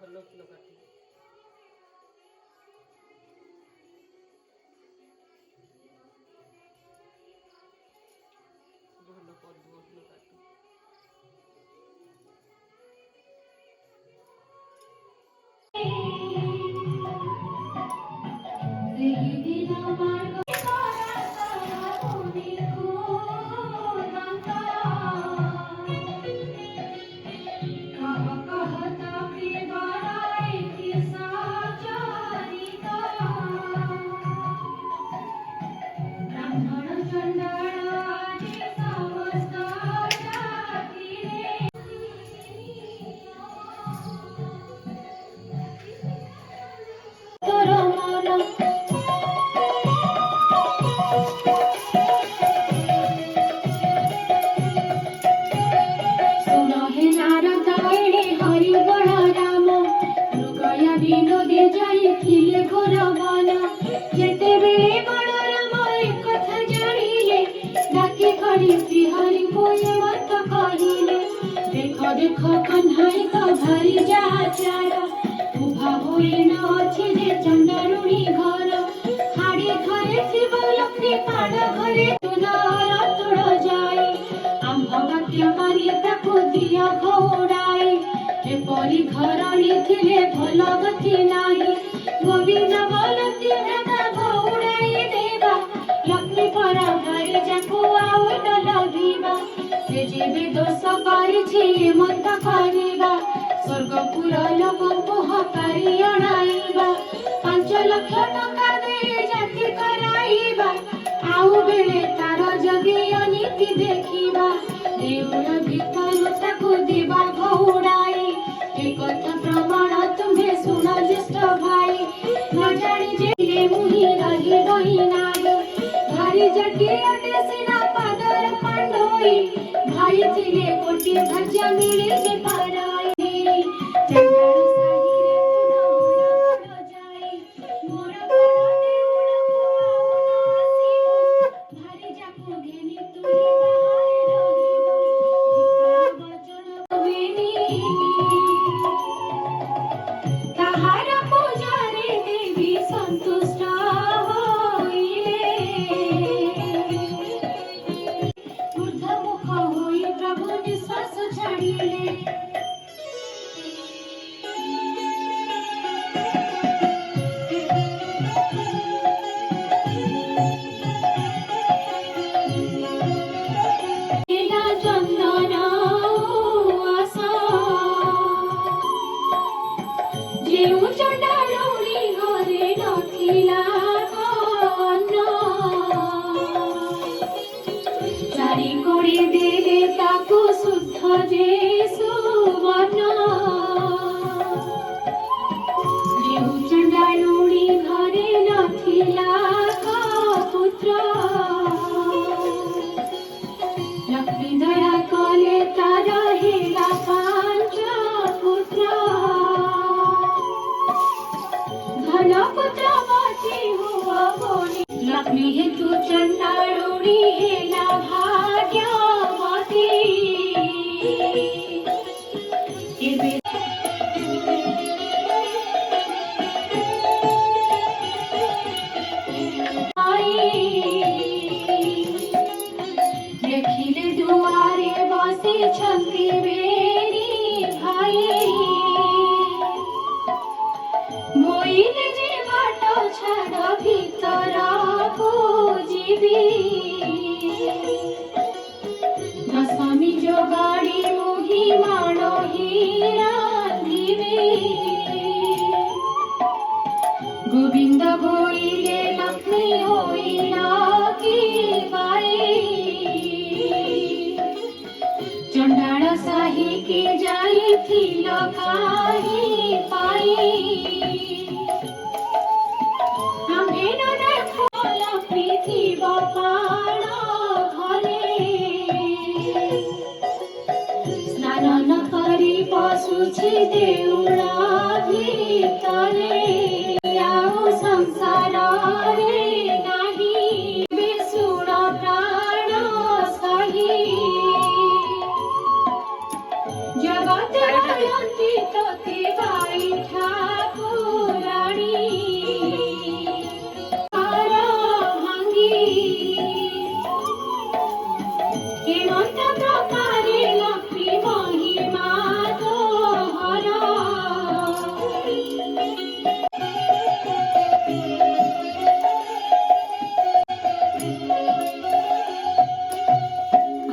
ଭଲ ଫୁଲ କାଟି ଭଲ ପଦ୍ମ ଫୁଲ କାଟି देखो कन्हाई तो भरी जा चार उभा होई न अछि जे चंदरुणी घर हाड़ी घरे शिव लक्ष्मी पाड़ घरे तुलार तुड़ जाई आम भगत्य मारी ताकू दिया घोड़ाई एपरी घरणी थिले भल गति नाही गोविंद बोलती भ्राता घोड़ाई देवा लक्ष्मी परा घरे जाकू आउ न लगिबा से जेबे दोष पारिछि मत करिबा स्वर्गपुर लोकଙ୍କୁ हकारी अणाइबा 5 लाख टका दे जाति कराइबा आउ बेले तार जगी अनीति देखिबा देउळ भितर ताकू दिबा घोड़ाई ए कथा प्रमाण तुम्हे सुन ज्येष्ठ भाई न जानी जे मुहि रही गई नाग भारी जटी अटे सिना पादर पांडोई भाई थिले कोटी भाज्य मिले जे पाराई चंदन साहिरे पुनः जाई मोर कोने भारी जाको घेनी तुई बाहर रहिबो वचन वेनी ताहार पूजारे देवी संतुष्ट যে সুবর্ণ রেহু ଚଣ୍ଡାଳୁଣୀ ଘରେ ନଥିଲା ପୁତ୍ର ଲକ୍ଷ୍ମୀ ଦୟା କଲେ ତାର ହେଲା ପାଞ୍ଚ ପୁତ୍ର ଧନ ପୁତ୍ର ବଚି ହୁଅ ବଣି ଲକ୍ଷ୍ମୀ ହେତୁ ଚଣ୍ଡାଳୁଣୀ ହେଲା ଭାଗ୍ୟବତୀ ଏବେ ଦେଖିଲେ ଦୁଆରେ ବସିଛନ୍ତି ବେଣୀ ଭାଇ ମୋଇଲେ ଯେ ବାଟ ଛାଡ଼ ଭିତରକୁ ଯିବି ଦଶମୀ ଯୋଗାଡ଼ି ମୁହିଁ ମାଣ ହିଁ ରାନ୍ଧିବି ଗୋବିନ୍ଦ ବୋଇଲେ ଲକ୍ଷ୍ମୀ ହୋଇଲା କି ବାଇ ଚଣ୍ଡାଳ ସାହିକି ଯାଇଥିଲ କାହିଁ ପାଇ ଆମ୍ଭେ ନ ଦେଖ ଲକ୍ଷ୍ମୀ ଥିବ ପାଣ ଘରେ ସ୍ନାନ ନ କରି ପଶୁଛି ଦେଉଳ ଭିତରେ ଆଉ ସଂସାରରେ ନାହିଁ ବିଶୁଣ ପ୍ରାଣ ସହି ଜଗତେ ରୟନ୍ତି ତତେ ବାଇ ଠାକୁରାଣୀ ହାର ଭାଙ୍ଗି ହେମନ୍ତ ପ୍ରକାରେ ଲକ୍ଷ୍ମୀ ମହିମା ତୋହର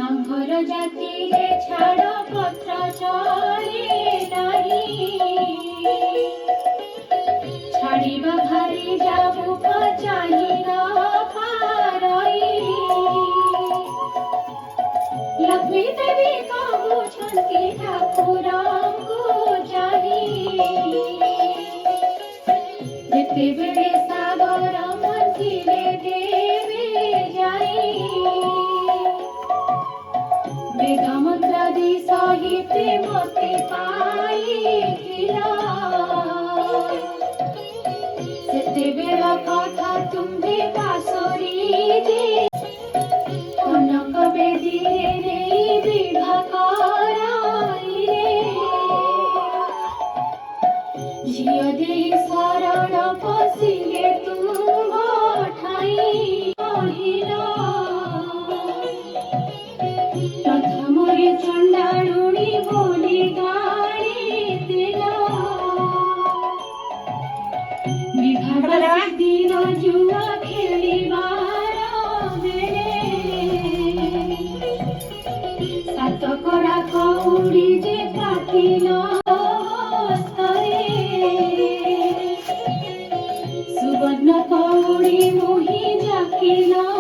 ଆମ୍ଭର ଜାତିରେ ଛାଡ଼ ପତ୍ର ଚଳେ ନାହିଁ ଛାଡ଼ିବା ଭାରି ଯାବୁ ଚାହିଁ ନ ପାରଇ ଲକ୍ଷ୍ମୀ ଦେବୀ କହୁଛନ୍ତି ଠାକୁରଙ୍କୁ ଚାହିଁ ଯେତେବେଳେ ସାଗର ମଝିରେ ଦେବେ ଯାଇ ବେଦ ମନ୍ତ୍ରାଦି ସହିତେ ମତେ ପାଇଥିଲ ସେତେବେଳ କଥା ତୁମ୍ଭେ ପାଶୋରି ଯେ କନକ ବେଦୀରେ ନେଇ ବିଭା କରାଇଲେ ଝିଅ ଦେଇ ଶରଣ ପଶିଲେ ତୁମ୍ଭ ଠାଇ କହିଲ ପ୍ରଥମରେ ଚଣ୍ଡାଳୁଣୀ ବୋଲି ଗାଳିଥିଲ ବିଭାଘର ଦିନ ଜୁଆ ଖେଳିବାର ବେଳେ ସାତକରା କଉଡ଼ି ଯେ କାଟିଲ ହସ୍ତରେ ସୁବର୍ଣ୍ଣ କଉଡ଼ି ମୁହିଁ ଜାକିଲ